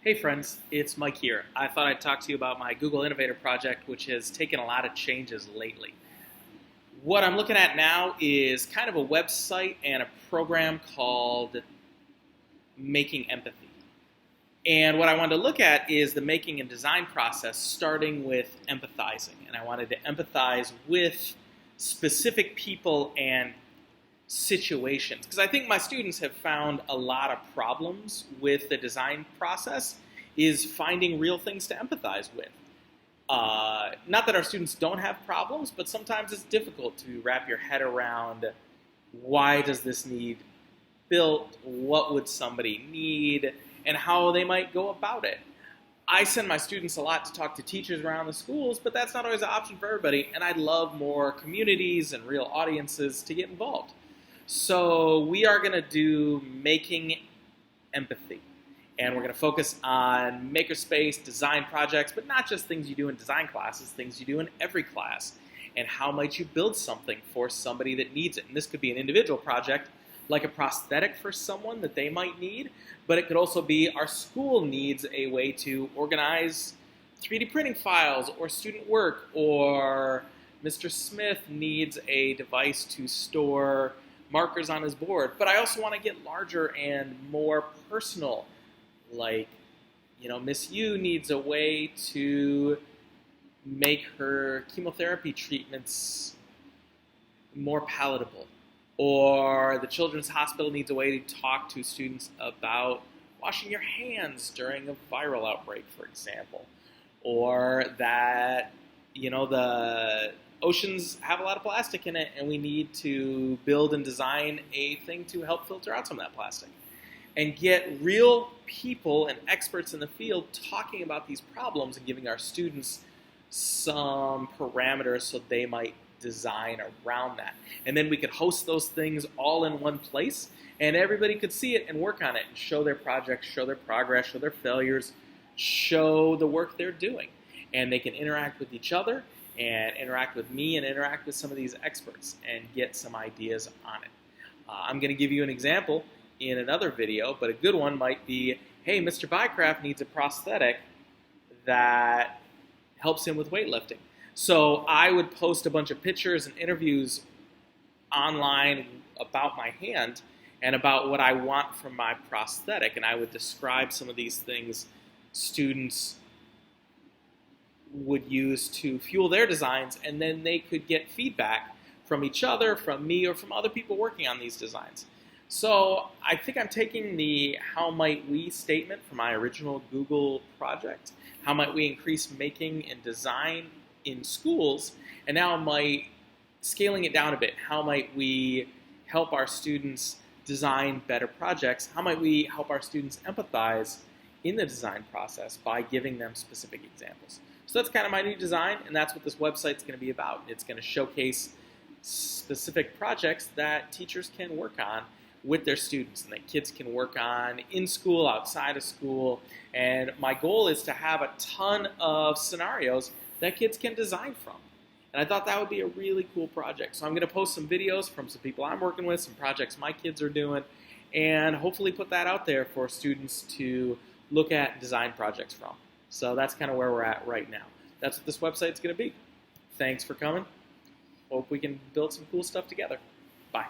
Hey friends, it's Mike here. I thought I'd talk to you about my Google Innovator project, which has taken a lot of changes lately. What I'm looking at now is kind of a website and a program called Making Empathy. And what I wanted to look at is the making and design process, starting with empathizing. And I wanted to empathize with specific people and situations, because I think my students have found a lot of problems with the design process is finding real things to empathize with. Not that our students don't have problems, but sometimes it's difficult to wrap your head around why does this need built, what would somebody need, and how they might go about it. I send my students a lot to talk to teachers around the schools, but that's not always an option for everybody, and I'd love more communities and real audiences to get involved. So we are going to do Making Empathy, and we're going to focus on makerspace, design projects, but not just things you do in design classes, things you do in every class, and how might you build something for somebody that needs it. And this could be an individual project, like a prosthetic for someone that they might need, but it could also be our school needs a way to organize 3D printing files or student work, or Mr. Smith needs a device to store markers on his board. But I also want to get larger and more personal, like, Miss Yu needs a way to make her chemotherapy treatments more palatable, or the Children's Hospital needs a way to talk to students about washing your hands during a viral outbreak, for example, or that, the oceans have a lot of plastic in it, and we need to build and design a thing to help filter out some of that plastic. And get real people and experts in the field talking about these problems and giving our students some parameters so they might design around that. And then we could host those things all in one place, and everybody could see it and work on it and show their projects, show their progress, show their failures, show the work they're doing. And they can interact with each other and interact with me and interact with some of these experts and get some ideas on it. I'm going to give you an example in another video, but a good one might be, hey, Mr. Bycraft needs a prosthetic that helps him with weightlifting. So I would post a bunch of pictures and interviews online about my hand and about what I want from my prosthetic, and I would describe some of these things students would use to fuel their designs, and then they could get feedback from each other, from me, or from other people working on these designs. So I think I'm taking the how might we statement from my original Google project, how might we increase making and design in schools, and now I'm scaling it down a bit. How might we help our students design better projects? How might we help our students empathize in the design process by giving them specific examples? So that's kind of my new design, and that's what this website's going to be about. It's going to showcase specific projects that teachers can work on with their students and that kids can work on in school, outside of school. And my goal is to have a ton of scenarios that kids can design from. And I thought that would be a really cool project. So I'm going to post some videos from some people I'm working with, some projects my kids are doing, and hopefully put that out there for students to look at design projects from. So that's kind of where we're at right now. That's what this website's going to be. Thanks for coming. Hope we can build some cool stuff together. Bye.